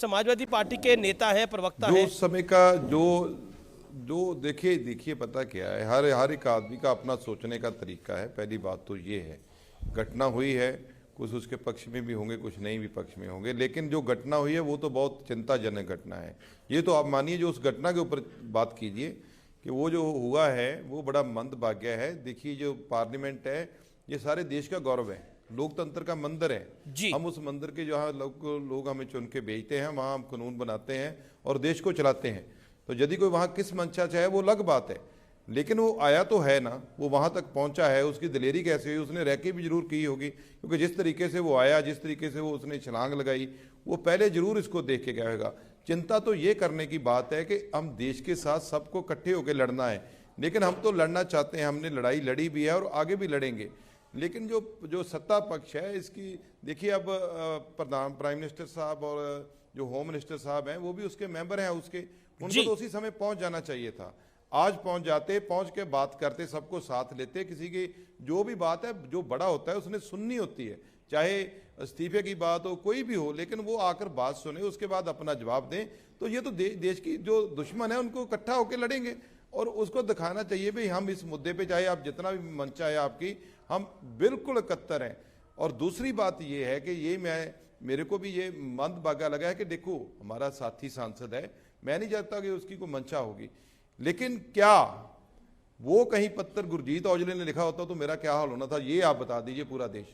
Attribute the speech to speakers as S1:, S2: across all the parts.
S1: Samajwadi party के नेता हैं, प्रवक्ता
S2: जो
S1: हैं।
S2: उस समय का जो जो देखिए पता क्या है, हर एक आदमी का अपना सोचने का तरीका है। पहली बात तो ये है, घटना हुई है, कुछ उसके पक्ष में भी होंगे, कुछ नहीं भी पक्ष में होंगे, लेकिन जो घटना हुई है वो तो बहुत चिंताजनक घटना है। ये तो आप मानिए, जो उस घटना के ऊपर बात कीजिए कि वो जो हुआ है वो बड़ा मंदभाग्य है। देखिए, जो पार्लियामेंट है ये सारे देश का गौरव है, लोकतंत्र का मंदिर है। हम उस मंदिर के जहाँ लोग हमें चुन के भेजते हैं, वहाँ हम कानून बनाते हैं और देश को चलाते हैं। तो यदि कोई वहाँ किस मंशा से है वो अलग बात है, लेकिन वो आया तो है ना, वो वहाँ तक पहुँचा है। उसकी दिलेरी कैसे हुई, उसने रैकी भी जरूर की होगी, क्योंकि जिस तरीके से वो आया, जिस तरीके से वो उसने छलांग लगाई, वो पहले जरूर इसको देख के गया होगा। चिंता तो ये करने की बात है कि हम देश के साथ सबको इकट्ठे होकर लड़ना है, लेकिन हम तो लड़ना चाहते हैं, हमने लड़ाई लड़ी भी है और आगे भी लड़ेंगे। लेकिन जो सत्ता पक्ष है इसकी, देखिए अब प्राइम मिनिस्टर साहब और जो होम मिनिस्टर साहब हैं वो भी उसके मेंबर हैं, उनको तो उसी समय पहुंच जाना चाहिए था। आज पहुंच जाते, पहुंच के बात करते, सबको साथ लेते। किसी की जो भी बात है, जो बड़ा होता है उसने सुननी होती है, चाहे इस्तीफे की बात हो, कोई भी हो, लेकिन वो आकर बात सुने, उसके बाद अपना जवाब दें। तो ये तो देश की जो दुश्मन है उनको इकट्ठा होकर लड़ेंगे और उसको दिखाना चाहिए भाई हम इस मुद्दे पे, चाहे आप जितना भी मंशा है आपकी, हम बिल्कुल इकट्ठर हैं। और दूसरी बात ये है कि ये मेरे को भी ये मंदभागा लगा है कि देखो हमारा साथी सांसद है, मैं नहीं चाहता कि उसकी कोई मंशा होगी, लेकिन क्या वो कहीं पत्र गुरजीत औजले ने लिखा होता तो मेरा क्या हाल होना था, ये आप बता दीजिए पूरा देश,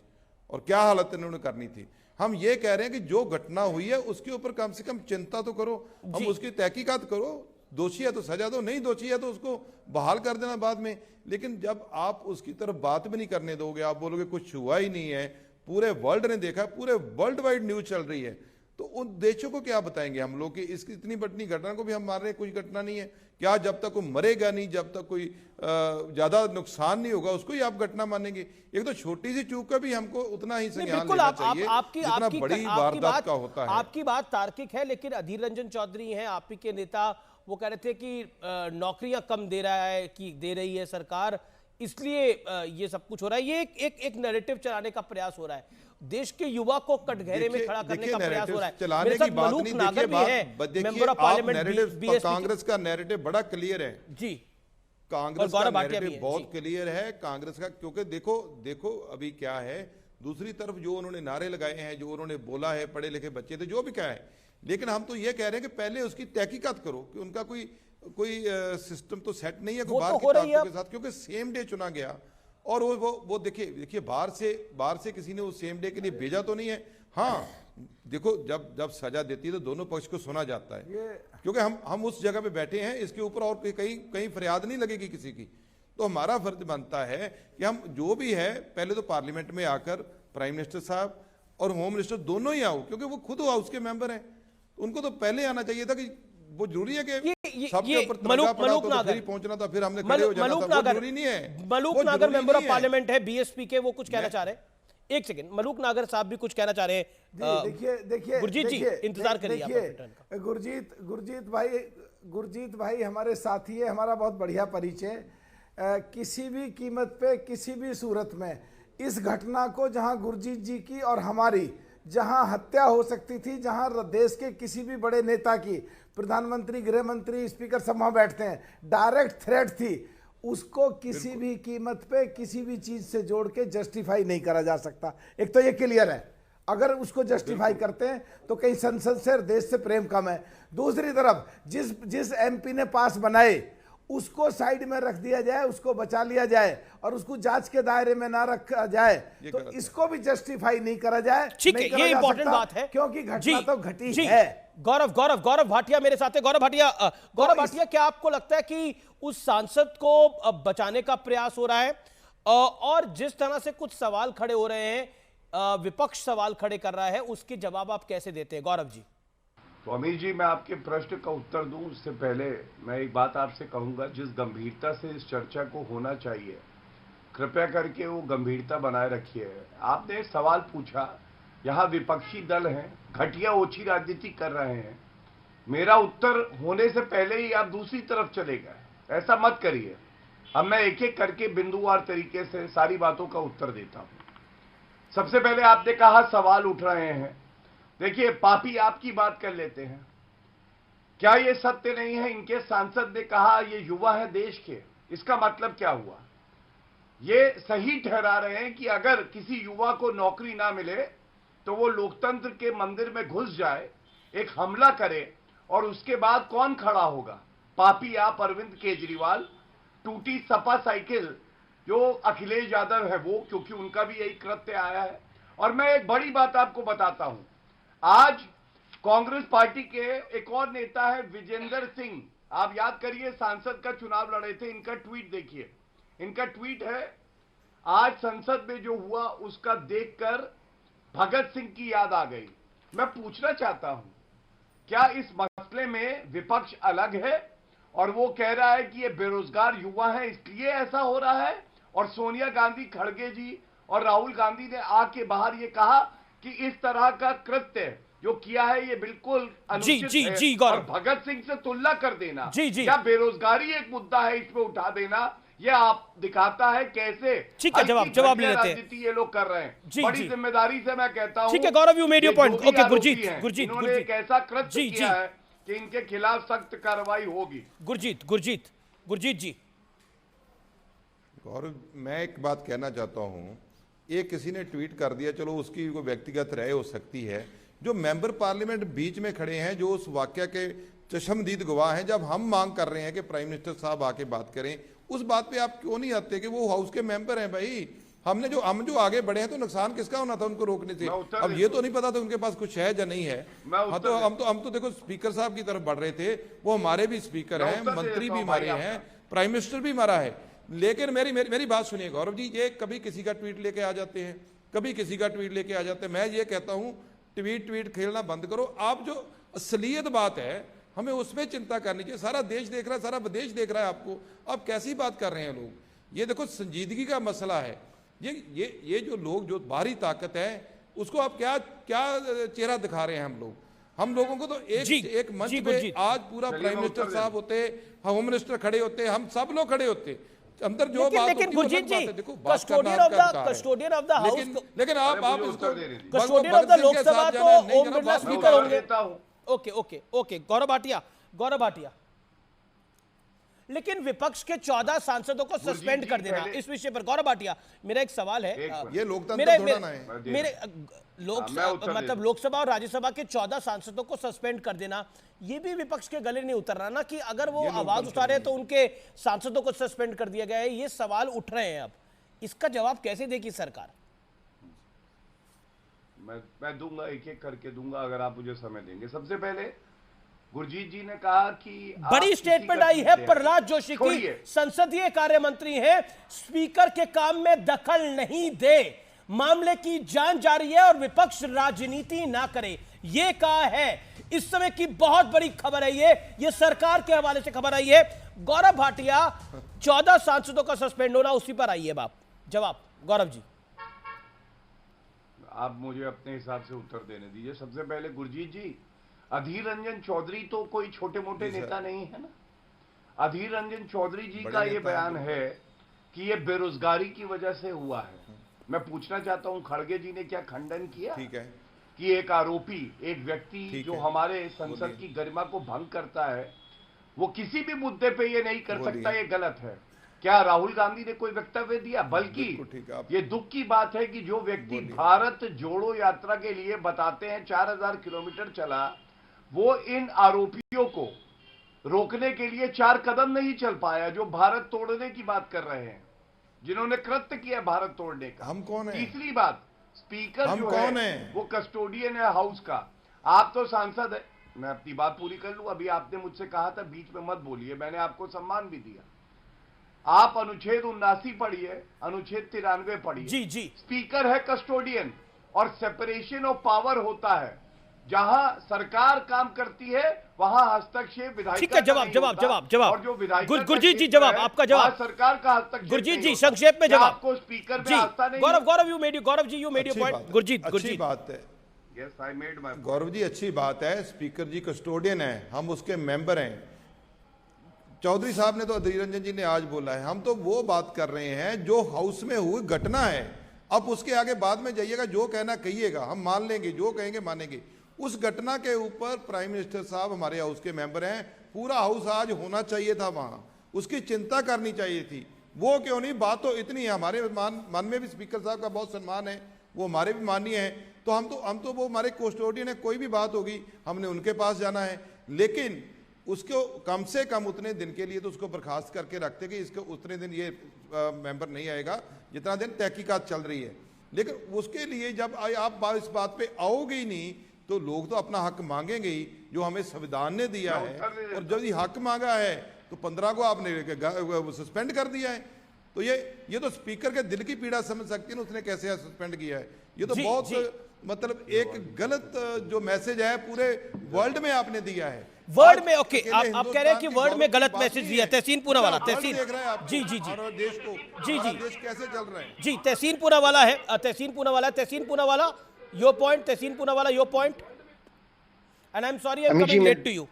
S2: और क्या हालत इन्होंने करनी थी। हम ये कह रहे हैं कि जो घटना हुई है उसके ऊपर कम से कम चिंता तो करो, हम उसकी तहकीकात करो। दोषी है तो सजा दो, नहीं दोषी है तो उसको बहाल कर देना बाद में। लेकिन जब आप उसकी तरफ बात भी नहीं करने दोगे, आप बोलोगे कुछ हुआ ही नहीं है, पूरे वर्ल्ड ने देखा, पूरे वर्ल्ड वाइड न्यूज चल रही है, तो उन देशों को क्या बताएंगे हम लोग कि इसकी इतनी बड़ी घटना को भी हम मान रहे हैं कोई घटना नहीं है। क्या जब तक वो मरेगा नहीं, जब तक कोई ज्यादा नुकसान नहीं होगा, उसको ही आप घटना मानेंगे? एक तो छोटी सी चूक का भी हमको उतना ही संज्ञान लेना चाहिए जितना बड़ी वारदात का होता है।
S1: आपकी बात तार्किक है, लेकिन अधीर रंजन चौधरी हैं आप ही के नेता, वो कह रहे थे कि नौकरियां कम दे रही है सरकार, इसलिए ये सब कुछ हो रहा है। ये एक नैरेटिव चलाने का प्रयास हो रहा है, देश के युवा को कटघरे में खड़ा करने का प्रयास हो रहा है।
S2: चलाने की बात नहीं, देखिए कांग्रेस का नैरेटिव बड़ा क्लियर है जी, कांग्रेस का नैरेटिव बहुत क्लियर है कांग्रेस का। क्योंकि देखो अभी क्या है, दूसरी तरफ जो उन्होंने नारे लगाए हैं, जो उन्होंने बोला है, पढ़े लिखे बच्चे थे, जो भी कहा है, लेकिन हम तो ये कह रहे हैं कि पहले उसकी तहकीकात करो कि उनका कोई सिस्टम तो सेट नहीं है बाहर की ताकतों के साथ, क्योंकि सेम डे चुना गया। और वो देखिए बाहर से किसी ने उस सेम डे के लिए भेजा तो नहीं है। हाँ देखो, जब सजा देती है तो दोनों पक्ष को सुना जाता है, क्योंकि हम उस जगह पे बैठे हैं, इसके ऊपर और कहीं फरियाद नहीं लगेगी किसी की। तो हमारा फर्ज बनता है कि हम जो भी है, पहले तो पार्लियामेंट में आकर प्राइम मिनिस्टर साहब और होम मिनिस्टर दोनों ही आओ, क्योंकि वो खुद हाउस के मेंबर हैं, उनको तो पहले आना चाहिए था। कि वो जरूरी है कि सबके ऊपर तनख्वाह पड़ा तो फिर ही पहुंचना था, फिर हमने खड़े हो जाना था, वो जरूरी नहीं है।
S1: मलूक नागर मेंबर ऑफ पार्लियामेंट है बीएसपी के, वो कुछ कहना चाह रहे हैं। एक सेकंड, मलूक नागर साहब भी कुछ कहना चाह रहे हैं। देखिए गुरजीत जी, इंतजार करिए।
S3: गुरजीत भाई हमारे साथी है, हमारा बहुत बढ़िया परिचय। किसी भी कीमत पे, किसी भी सूरत में इस घटना को, जहां गुरजीत जी की और हमारी जहां हत्या हो सकती थी, जहां देश के किसी भी बड़े नेता की, प्रधानमंत्री, गृह मंत्री, स्पीकर सब वहां बैठते हैं, डायरेक्ट थ्रेट थी, उसको किसी भी कीमत पे किसी भी चीज से जोड़ के जस्टिफाई नहीं करा जा सकता। एक तो ये क्लियर है, अगर उसको जस्टिफाई करते हैं तो कहीं संसद से और देश से प्रेम कम है। दूसरी तरफ जिस एमपी ने पास बनाए उसको साइड में रख दिया जाए, उसको बचा लिया जाए और उसको जांच के दायरे में ना रखा जाए, तो इसको भी जस्टिफाई नहीं करा जाए।
S1: ठीक है, ये इंपॉर्टेंट बात है,
S3: क्योंकि घटना तो घटी है।
S1: गौरव भाटिया मेरे साथ है। गौरव भाटिया, क्या आपको लगता है कि उस सांसद को बचाने का प्रयास हो रहा है? और जिस तरह से कुछ सवाल खड़े हो रहे हैं, विपक्ष सवाल खड़े कर रहा है, उसके जवाब आप कैसे देते हैं? गौरव जी।
S4: तो अमीर जी, मैं आपके प्रश्न का उत्तर दूं उससे पहले मैं एक बात आपसे कहूंगा, जिस गंभीरता से इस चर्चा को होना चाहिए, कृपया करके वो गंभीरता बनाए रखिए। आपने सवाल पूछा, यहाँ विपक्षी दल हैं, घटिया ओछी राजनीति कर रहे हैं। मेरा उत्तर होने से पहले ही आप दूसरी तरफ चले गए, ऐसा मत करिए। अब मैं एक एक करके बिंदुवार तरीके से सारी बातों का उत्तर देता हूं। सबसे पहले आपने कहा सवाल उठ रहे हैं, देखिए, पापी आपकी बात कर लेते हैं। क्या ये सत्य नहीं है? इनके सांसद ने कहा ये युवा है देश के, इसका मतलब क्या हुआ? ये सही ठहरा रहे हैं कि अगर किसी युवा को नौकरी ना मिले तो वो लोकतंत्र के मंदिर में घुस जाए, एक हमला करे, और उसके बाद कौन खड़ा होगा? पापी आप अरविंद केजरीवाल, टूटी सपा साइकिल जो अखिलेश यादव है वो, क्योंकि उनका भी यही कृत्य आया है। और मैं एक बड़ी बात आपको बताता हूं, आज कांग्रेस पार्टी के एक और नेता है विजेंद्र सिंह, आप याद करिए, सांसद का चुनाव लड़े थे। इनका ट्वीट देखिए, इनका ट्वीट है, आज संसद में जो हुआ उसका देखकर भगत सिंह की याद आ गई। मैं पूछना चाहता हूं, क्या इस मसले में विपक्ष अलग है और वो कह रहा है कि ये बेरोजगार युवा है इसलिए ऐसा हो रहा है, और सोनिया गांधी, खड़गे जी और राहुल गांधी ने आके बाहर ये कहा कि इस तरह का कृत्य जो किया है ये बिल्कुल अनुचित है, और भगत सिंह से तुलना कर देना, क्या बेरोजगारी एक मुद्दा है इस पे उठा देना, ये आप दिखाता है कैसे
S1: जवाब ले लेते हैं
S4: राजनीति ये लोग कर रहे हैं। बड़ी जिम्मेदारी से मैं कहता हूं।
S1: ठीक है Gaurav, you made your point. Okay Gurjeet,
S4: इन्होंने एक ऐसा कृत्य किया है कि इनके खिलाफ सख्त कार्रवाई होगी।
S1: गुरजीत जी।
S2: गौरव, मैं एक बात कहना चाहता हूं, ये किसी ने ट्वीट कर दिया, चलो उसकी कोई व्यक्तिगत राय हो सकती है। जो मेंबर पार्लियामेंट बीच में खड़े हैं, जो उस वाकया के चश्मदीद गवाह हैं, जब हम मांग कर रहे हैं कि प्राइम मिनिस्टर साहब आके बात करें, उस बात पे आप क्यों नहीं आते कि वो हाउस के मेंबर हैं भाई। हम जो आगे बढ़े हैं तो नुकसान किसका होना था उनको रोकने से? अब ये तो नहीं पता था उनके पास कुछ है या नहीं है। हाँ, तो हम तो देखो स्पीकर साहब की तरफ बढ़ रहे थे, वो हमारे भी स्पीकर हैं, मंत्री भी हमारे हैं, प्राइम मिनिस्टर भी हमारा है। लेकिन मेरी बात सुनिए गौरव जी, ये कभी किसी का ट्वीट लेके आ जाते हैं, कभी किसी का ट्वीट लेके आ जाते हैं। मैं ये कहता हूं, ट्वीट खेलना बंद करो। आप जो असलियत बात है हमें उसमें चिंता करनी चाहिए। सारा देश देख रहा है, सारा विदेश देख रहा है आपको, आप कैसी बात कर रहे हैं लोग? ये देखो संजीदगी का मसला है। ये जो लोग, जो बाहरी ताकत है, उसको आप क्या चेहरा दिखा रहे हैं? हम लोगों को तो एक मंच पे आज पूरा प्राइम मिनिस्टर साहब होते, होम मिनिस्टर खड़े होते, हम सब लोग खड़े होते, अंदर जो बात होती है
S1: गुरजीत जी,
S2: देखो
S1: कस्टोडियन ऑफ द हाउस,
S2: लेकिन आप इसको
S1: कस्टोडियन ऑफ द लोकसभा तो ओम बिरला स्पीकर होंगे। ओके गौरव भाटिया, लेकिन विपक्ष के 14 सांसदों को सस्पेंड कर देना इस विषय पर, गौरव भाटिया, मेरा एक सवाल है।
S2: ये लोकतंत्र थोड़ा ना है।
S1: मेरे मतलब लोकसभा और राज्यसभा के 14 सांसदों को सस्पेंड कर देना, ये भी विपक्ष के गले नहीं उतर रहा ना कि अगर वो आवाज उठा रहे तो उनके सांसदों को सस्पेंड कर दिया गया है। ये सवाल उठ रहे हैं, अब इसका जवाब कैसे देगी सरकार?
S4: मैं दूंगा, एक एक करके दूंगा अगर आप मुझे समय देंगे। सबसे पहले गुरजीत जी ने कहा कि
S1: बड़ी स्टेटमेंट आई है प्रहलाद जोशी की, संसदीय कार्य मंत्री हैं, स्पीकर के काम में दखल नहीं दे, मामले की जांच जारी है और विपक्ष राजनीति ना करे, ये कहा है। इस समय की बहुत बड़ी खबर है, ये सरकार के हवाले से खबर आई है। गौरव भाटिया, 14 सांसदों का सस्पेंड होना, उसी पर आई है बाप जवाब। गौरव जी,
S4: आप मुझे अपने हिसाब से उत्तर देने दीजिए। सबसे पहले गुरजीत जी, अधीर रंजन चौधरी तो कोई छोटे मोटे नेता नहीं है ना। अधीर रंजन चौधरी जी का ये बयान है कि ये बेरोजगारी की वजह से हुआ है। मैं पूछना चाहता हूं, खड़गे जी ने क्या खंडन किया?
S2: ठीक है
S4: कि एक आरोपी, एक व्यक्ति जो हमारे संसद की गरिमा को भंग करता है, वो किसी भी मुद्दे पे ये नहीं कर सकता, ये गलत है। क्या राहुल गांधी ने कोई वक्तव्य दिया? बल्कि ये दुख की बात है कि जो व्यक्ति भारत जोड़ो यात्रा के लिए बताते हैं 4000 किलोमीटर चला, वो इन आरोपियों को रोकने के लिए 4 कदम नहीं चल पाया, जो भारत तोड़ने की बात कर रहे हैं, जिन्होंने कृत्य किया भारत तोड़ने का।
S2: हम कौन है?
S4: तीसरी बात, स्पीकर जो है वो कस्टोडियन है हाउस का, आप तो सांसद है। मैं अपनी बात पूरी कर लूं। अभी आपने मुझसे कहा था बीच में मत बोलिए, मैंने आपको सम्मान भी दिया। आप अनुच्छेद 79 पढ़िए, अनुच्छेद 93 पढ़िए।
S1: जी।
S4: स्पीकर है कस्टोडियन, और सेपरेशन ऑफ पावर होता है। जहां सरकार काम करती है वहां हस्तक्षेप विधायिका।
S1: ठीक है, जवाब।
S4: और जो विधायिका
S1: गुरजीत जी, जवाब आपका जवाब।
S4: सरकार का हस्तक्षेप।
S1: गुरजीत जी, संक्षेप में जवाब।
S4: आपको स्पीकर पे आस्था नहीं?
S1: Gaurav you made your point. Gurjeet,
S2: अच्छी बात है।
S4: Yes, I made my.
S2: Gaurav ji, अच्छी बात है। स्पीकर जी कस्टोडियन है, हम उसके मेंबर हैं। चौधरी साहब ने तो, अधीर रंजन जी ने आज बोला है, हम तो वो बात कर रहे हैं जो हाउस में हुई घटना है। अब उसके आगे बाद में जाइएगा, जो कहना कहिएगा, हम मान लेंगे, जो कहेंगे मानेंगे। उस घटना के ऊपर प्राइम मिनिस्टर साहब हमारे हाउस के मेंबर हैं, पूरा हाउस आज होना चाहिए था वहां, उसकी चिंता करनी चाहिए थी। वो क्यों नहीं, बात तो इतनी है, हमारे मन में भी स्पीकर साहब का बहुत सम्मान है, वो हमारे भी माननीय हैं, तो हम तो वो हमारे कोस्टोडियन है, कोई भी बात होगी हमने उनके पास जाना है, लेकिन उसको कम से कम उतने दिन के लिए तो उसको बर्खास्त करके रखते कि इसको उतने दिन ये मेंबर नहीं आएगा जितना दिन तहकीकात चल रही है। लेकिन उसके लिए जब आप इस बात पे आओगे ही नहीं तो लोग तो अपना हक मांगेंगे ही, जो हमें संविधान ने दिया है। और जब ये हक मांगा है तो 15 को आपने सस्पेंड कर दिया है, तो ये तो स्पीकर के दिल की पीड़ा समझ सकती है ना, उसने कैसे सस्पेंड किया है। ये तो बहुत मतलब एक गलत जो मैसेज है पूरे वर्ल्ड में आपने दिया है।
S1: वर्ल्ड में ओके, आप कह रहे हैं कि वर्ल्ड में गलत मैसेज दिया। तहसीन पूनावाला, तहसीन जी जी जी
S2: और देश को
S1: जी जी
S2: देश कैसे चल रहा है
S1: जी, तहसीन पूनावाला है, Tehseen Poonawalla your point, Tehseen Poonawalla your point, and I am sorry I am coming late to you.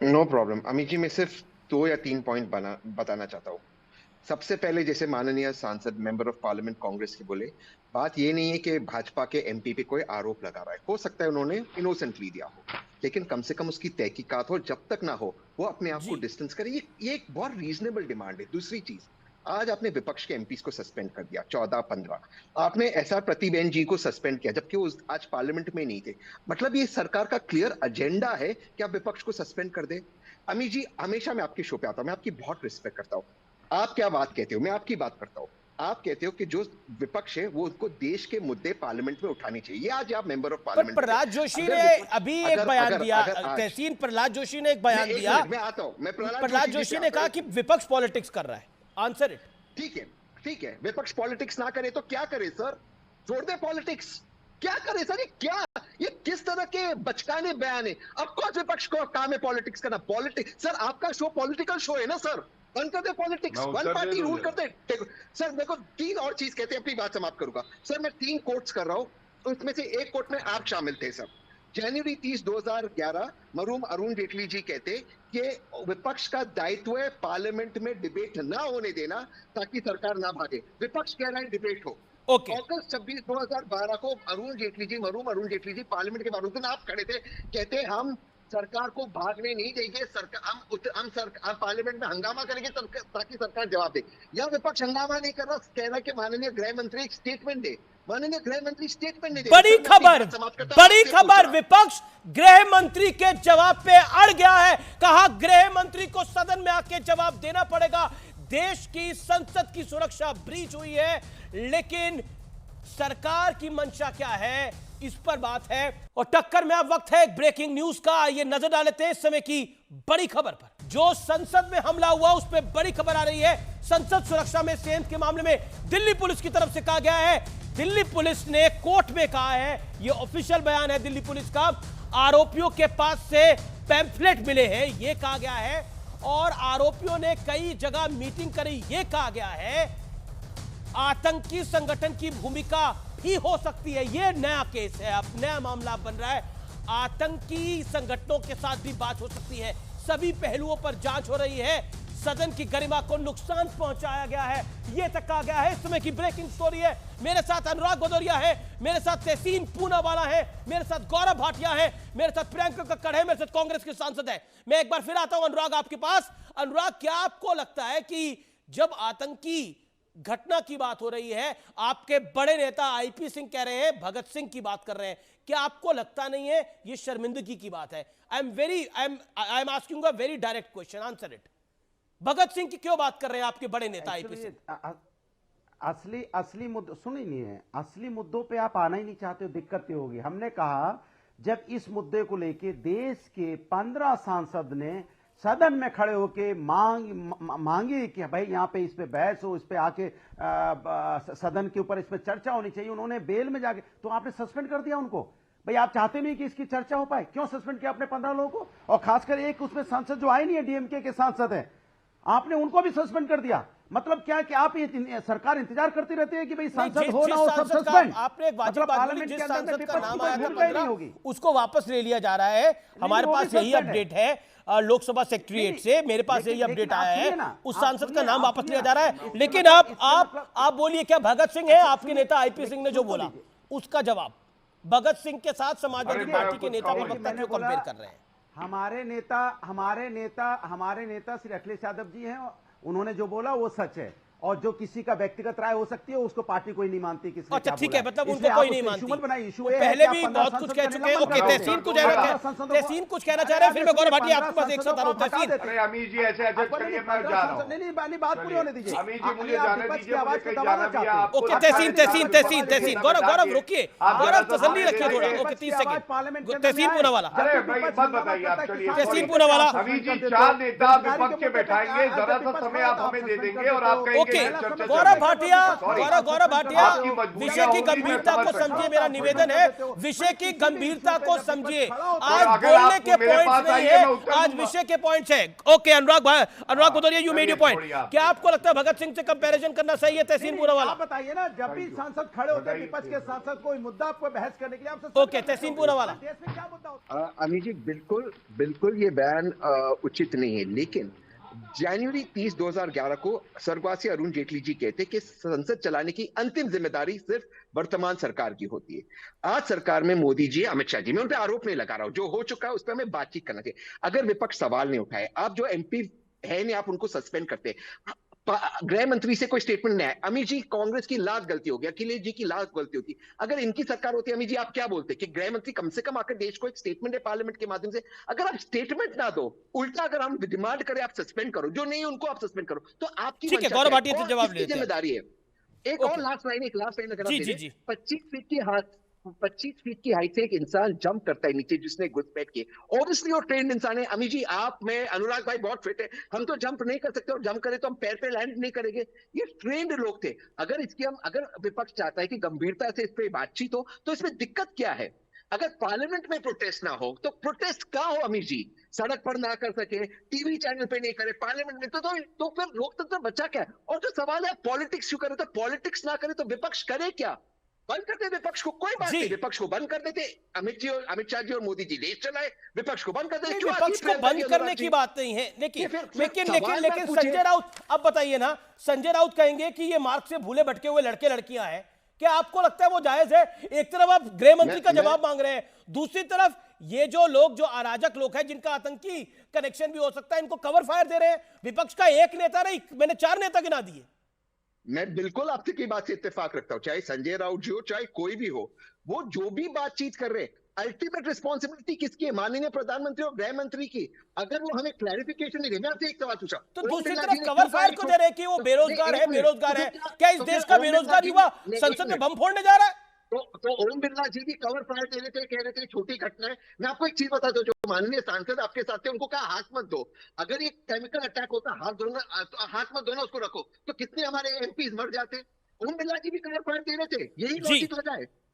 S5: No problem Amit ji, मैं सिर्फ 2 या 3 पॉइंट बताना चाहता हूँ। सबसे पहले, जैसे माननीय सांसद मेंबर ऑफ पार्लियामेंट कांग्रेस के बोले, बात ये नहीं है कि भाजपा के एमपी पे कोई आरोप लगा रहा है, हो सकता है उन्होंने इनोसेंटली दिया हो, लेकिन कम से कम उसकी तहकीकात हो, जब तक ना हो वो अपने आप को डिस्टेंस करे। ये एक बहुत रीजनेबल डिमांड है। दूसरी चीज, आज आपने विपक्ष के एमपीज को सस्पेंड कर दिया 14-15, आपने एसआर प्रतिबेन जी को सस्पेंड किया जबकि वो आज पार्लियामेंट में नहीं थे। मतलब ये सरकार का क्लियर एजेंडा है कि आप विपक्ष को सस्पेंड कर दे। अमित जी, हमेशा मैं आपके शो पे आता हूं, मैं आपकी बहुत रिस्पेक्ट करता हूं। आप क्या बात कहते हो, मैं आपकी बात करता हूं। आप कहते हो कि जो विपक्ष है वो उनको देश के मुद्दे पार्लियामेंट में उठाने चाहिए। आज आप member of parliament,
S1: Prahlad Joshi ने अभी एक बयान दिया, तहसीन प्रहलाद जोशी ने एक बयान दिया,
S5: मैं आता हूं, मैं
S1: प्रहलाद जोशी ने कहा कि विपक्ष पॉलिटिक्स कर रहा है। Answer it.
S5: ठीक है, विपक्ष पॉलिटिक्स ना करे तो क्या करे सर? छोड़ दे पॉलिटिक्स, क्या करे सर? ये किस तरह के बचकाने बयान है? अब कौन विपक्ष को काम है पॉलिटिक्स करना? पॉलिटिक्स सर, आपका शो पॉलिटिकल शो है ना सर, बंद कर दे पॉलिटिक्स, वन पार्टी रूल कर दे। सर देखो, 3 और चीज कहते हैं, अपनी बात समाप्त करूंगा सर। मैं 3 कोट्स कर रहा हूं, तो इसमें से एक कोट में आप शामिल थे सर। जनवरी 30, 2011 मरहूम अरुण जेटली जी कहते कि विपक्ष का दायित्व है पार्लियामेंट में डिबेट ना होने देना ताकि सरकार ना भागे। विपक्ष कह रहा है डिबेट हो। अगस्त 26, 2012 को मरहूम अरुण जेटली जी पार्लियामेंट के बाहर, उस दिन आप खड़े थे, कहते हम सरकार को भागने नहीं देंगे, हम पार्लियामेंट में हंगामा करेंगे ताकि सरकार जवाब दे। या विपक्ष हंगामा नहीं कर रहा, कह रहा कि माननीय गृह मंत्री एक स्टेटमेंट दे। माननीय गृह मंत्री स्टेटमेंट नहीं दे।
S1: बड़ी खबर, विपक्ष गृह मंत्री के जवाब पे अड़ गया है। कहा गृह मंत्री को सदन में आके जवाब देना पड़ेगा। देश की संसद की सुरक्षा ब्रीच हुई है, लेकिन सरकार की मंशा क्या है, इस पर बात है। और टक्कर में अब वक्त है एक ब्रेकिंग न्यूज का। ये नजर डाल लेते हैं इस समय की बड़ी खबर पर। जो संसद में हमला हुआ उस पर बड़ी खबर आ रही है। संसद सुरक्षा में सेंध के मामले में दिल्ली पुलिस की तरफ से कहा गया है, दिल्ली पुलिस ने कोर्ट में कहा है, ये ऑफिशियल बयान है दिल्ली पुलिस का, आरोपियों के पास से पैम्फलेट मिले हैं, ये कहा गया है, और आरोपियों ने कई जगह मीटिंग करी, ये कहा गया है। आतंकी संगठन की भूमिका भी हो सकती है, ये नया केस है, अब नया मामला बन रहा है। आतंकी संगठनों के साथ भी बात हो सकती है। सभी पहलुओं पर जांच हो रही है। सदन की गरिमा को नुकसान पहुंचाया गया है, यह तक कहा गया है। इस समय की ब्रेकिंग स्टोरी है। मेरे साथ अनुराग भदौरिया है, मेरे साथ तहसीन पूनावाला है, मेरे साथ गौरव भाटिया है, मेरे साथ प्रियंका कक्कड़ है, मेरे साथ कांग्रेस के सांसद है। मैं एक बार फिर आता हूं अनुराग आपके पास। अनुराग, क्या आपको लगता है कि जब आतंकी घटना की बात हो रही है, आपके बड़े नेता आईपी सिंह कह रहे हैं, भगत सिंह की बात कर रहे हैं, क्या आपको लगता नहीं है ये शर्मिंदगी की बात है? I am asking a very direct question, answer it. Bhagat Singh की क्यों बात कर रहे हैं आपके बड़े नेता आईपी सिंह?
S6: असली मुद्दों सुन ही नहीं है, असली मुद्दों पे आप आना ही नहीं चाहते हो, दिक्कत ये होगी। हमने कहा जब इस मुद्दे को लेके देश के 15 सांसद ने सदन में खड़े होके मांगे कि भाई यहाँ पे इस पे बहस हो, इस पे आके सदन के ऊपर इस पे चर्चा होनी चाहिए, उन्होंने बेल में जाके, तो आपने सस्पेंड कर दिया उनको। भाई आप चाहते नहीं कि इसकी चर्चा हो पाए, क्यों सस्पेंड किया आपने 15 लोगों को? और खासकर एक उसमें सांसद जो आए नहीं है, डीएमके के सांसद हैं, आपने उनको भी सस्पेंड कर दिया। मतलब क्या है कि आप ये सरकार इंतजार करती रहती है कि भाई सांसद हो ना हो सब सस्पेंड।
S1: आपने एक वाजिब बात बोली, जिस सांसद का नाम आया था 15 उसको वापस ले लिया जा रहा है। हमारे पास यही अपडेट है लोकसभा सेक्रेटरीएट से, मेरे पास यही अपडेट आया है, उस सांसद का नाम वापस लिया जा रहा है। लेकिन आप बोलिए, क्या भगत सिंह है आपके नेता आईपी सिंह ने जो बोला उसका जवाब? भगत सिंह के साथ समाजवादी
S4: अरे
S1: पार्टी के
S4: मैं
S1: नेता
S4: कुछ
S1: प्रवक्ता
S6: मैंने
S1: क्यों
S6: बोला-
S1: कंपेयर कर रहे हैं?
S6: हमारे नेता श्री अखिलेश यादव जी हैं, उन्होंने जो बोला वो सच है, और जो किसी का व्यक्तिगत राय हो सकती है उसको पार्टी कोई नहीं मानती। किसने
S1: अच्छा
S6: क्या
S1: ठीक
S6: बोला
S1: है, मतलब उनको
S6: इसलिए
S1: कोई
S6: आप
S1: नहीं
S6: उसको
S1: मानती।
S6: इशू मत बनाइए। इशू
S1: वो
S6: ये है
S1: पहले
S6: कि
S1: भी
S6: आप 15
S1: बहुत कुछ
S6: सांसद
S1: कह
S6: का
S1: चुके हैं।
S6: निलंबन
S1: ओके,
S6: कराओगे।
S1: तहसीन कुछ कहना चाह रहे हैं, फिर मैं गौरव भाटिया आपके पास एक साथ आ रहा हूं। तहसीन,
S4: अरे अमीर जी ऐसे एडजस्ट करिए, मैं जा रहा हूं।
S6: नहीं, बात पूरी होने दीजिए।
S4: अमीर जी मुझे जाने दीजिए, मुझे कहीं जाना भी है। आपको
S1: ओके,
S4: लगता है
S1: तहसीन
S4: कि
S1: तहसीन
S4: चार
S1: तहसीन
S4: विपक्ष
S1: तहसीन
S4: के
S1: गौरव
S4: नेता
S1: गौरव
S4: बैठा
S1: रुकिए,
S4: आप
S1: गौरव
S4: जरा सा
S1: तसल्ली
S4: सामने
S1: रखिए थोड़ा।
S4: देखिए।
S1: Okay, 30
S6: parliament
S1: second. Tehseen Poonawalla,
S4: अरे भाई मत बताइए आप, चलिए
S1: तहसीन पूनावाला।
S4: अभी जी 4 नेता विपक्ष के बैठाएंगे, जरा सा समय आप हमें दे देंगे और आप कहेंगे
S1: ओके,
S4: कि चर्चा
S1: गौरव भाटिया,
S4: Sorry।
S1: गौरव भाटिया,
S4: आपकी मजबूरियां
S1: विषय की
S4: होंगी, मैं
S1: गंभीरता
S4: समझ
S1: को
S4: सकता
S1: समझिए,
S4: हूं।
S1: मेरा निवेदन है, विषय की गंभीरता को समझिए। आज
S4: अगर
S1: बोलने
S4: आप
S1: के
S4: मेरे
S1: पॉइंट्स
S4: पास
S1: नहीं
S4: आइए,
S1: है,
S4: मैं उत्तर
S1: आज
S4: दूंगा।
S1: विषय के पॉइंट्स है। Okay, Anurag Bhadauria, you made your
S4: छोड़िए
S1: पॉइंट।
S4: आप।
S1: क्या आपको लगता है भगत सिंह से कंपैरिजन करना सही है? तहसीन पूनावाला।
S6: आप बताइए ना, जब भी सांसद खड़े होते हैं,
S4: बताइए।
S6: विपक्ष के सांसद कोई मुद्दा आपको बहस करने के लिए आपसे
S1: ओके, तहसीन पूनावाला।
S6: देश में क्या मुद्दा होता है?
S5: अमित जी बिल्कुल ये बयान उचित नहीं है, लेकिन जनवरी 30 2011 को स्वर्गवासी अरुण जेटली जी कहते कि संसद चलाने की अंतिम जिम्मेदारी सिर्फ वर्तमान सरकार की होती है। आज सरकार में मोदी जी, अमित शाह जी, मैं उन पर आरोप नहीं लगा रहा हूं, जो हो चुका है उस पर हमें बातचीत करना चाहिए। अगर विपक्ष सवाल नहीं उठाए, आप जो एमपी है नहीं, आप उनको सस्पेंड करते, गृह मंत्री से कोई स्टेटमेंट नहीं आया। अमित जी, कांग्रेस की लाख गलती होगी, अखिलेश जी की लाख गलती होती। अगर इनकी सरकार होती, अमित जी आप क्या बोलते कि गृह मंत्री कम से कम आकर देश को एक स्टेटमेंट है पार्लियामेंट के माध्यम से। अगर आप स्टेटमेंट ना दो, उल्टा अगर हम डिमांड करें आप सस्पेंड करो, जो नहीं उनको आप सस्पेंड करो, तो आपकी
S1: ठीक है,
S5: मंशा
S1: गौरव
S5: क्या है?
S1: भाटिया से
S5: और
S1: जवाब
S5: किसकी
S1: लेते हैं।
S5: जिम्मेदारी है? एक
S1: ओके।
S5: और लास्ट लाइन
S1: जी, जी, जी।
S5: 25 फीट की हाइट से एक इंसान जंप करता है नीचे, जिसने घुसपैठ की, ऑब्वियसली वो ट्रेंड इंसान है। अमित जी, आप, मैं, अनुराग भाई बहुत फिट है, हम तो जंप नहीं कर सकते, और जंप करें तो हम पैर पे लैंड नहीं करेंगे। ये ट्रेंड लोग थे। अगर विपक्ष चाहता है कि गंभीरता से इस पे बातचीत हो, तो इसमें दिक्कत क्या है? अगर पार्लियामेंट में प्रोटेस्ट ना हो तो प्रोटेस्ट का हो अमित जी, सड़क पर ना कर सके, टीवी चैनल पे नहीं करे, पार्लियामेंट में तो फिर लोकतंत्र बचा क्या है? और जो सवाल है पॉलिटिक्स क्यों करे, तो पॉलिटिक्स ना करे तो विपक्ष करे क्या? बंद करते विपक्ष को, कोई बात
S1: जी।
S5: नहीं, विपक्ष को बंद कर देते। अमित शाह जी और मोदी जी देश चलाए, विपक्ष को बंद कर देते।
S1: नहीं,
S5: क्यों
S1: विपक्ष
S5: आती
S1: को
S5: प्रियंका
S1: बंद
S5: जी,
S1: करने
S5: अनुराग
S1: की
S5: जी?
S1: बात नहीं है, लेकिन
S5: ये फिर
S1: लेकिन
S5: सवाल
S1: लेकिन
S5: मत
S1: लेकिन
S5: पूछिए।
S1: संजय राउत, अब बताइए ना, संजय राउत कहेंगे कि ये मार्ग से भूले भटके हुए लड़के लड़कियां हैं। क्या आपको लगता है वो जायज है? एक तरफ आप गृह मंत्री का जवाब मांग रहे हैं, दूसरी तरफ ये जो लोग, जो अराजक लोग हैं, जिनका आतंकी कनेक्शन भी हो सकता है, इनको कवर फायर दे रहे हैं। विपक्ष का एक नेता नहीं, मैंने 4 नेता गिना दिए।
S5: मैं बिल्कुल आपसे की बात से इत्तेफाक रखता हूं, चाहे संजय राउत जी हो, चाहे कोई भी हो, वो जो भी बातचीत कर रहे हैं, अल्टीमेट रिस्पॉन्सिबिलिटी किसकी है? माननीय प्रधानमंत्री और गृह मंत्री की। अगर वो हमें क्लैरिफिकेशन नहीं दे, मैं आपसे एक सवाल पूछा,
S1: तो
S5: ओम
S1: दूसरी
S5: बिरला
S1: तरफ
S5: जी ने
S1: कवर
S5: क्यों
S1: फायर
S5: कहा
S1: को दे रहे हैं कि वो बेरोजगार
S5: नहीं,
S1: है,
S5: एक मिनट।
S1: बेरोजगार
S5: तो
S1: है।
S5: फिर
S1: क्या इस
S5: तो
S1: देश
S5: फिर
S1: का
S5: ओम बिरला
S1: बेरोजगार
S5: जी
S1: युवा
S5: ने-
S1: संसद
S5: एक
S1: में
S5: मिनट।
S1: बम फोड़ने जा रहा है?
S5: तो ओम बिरला जी भी कवर फायर दे रहे थे, कह रहे थे छोटी घटना है। मैं आपको एक चीज बता दूं, जो माननीय सांसद आपके साथ थे, उनको कहा हाथ मत दो। अगर ये केमिकल अटैक होता, हाथ मत दो ना, उसको रखो, तो कितने हमारे एमपी मर जाते। ओम बिरला जी भी कवर फायर दे रहे थे, यही
S1: जी।
S5: लॉजिक लगा है।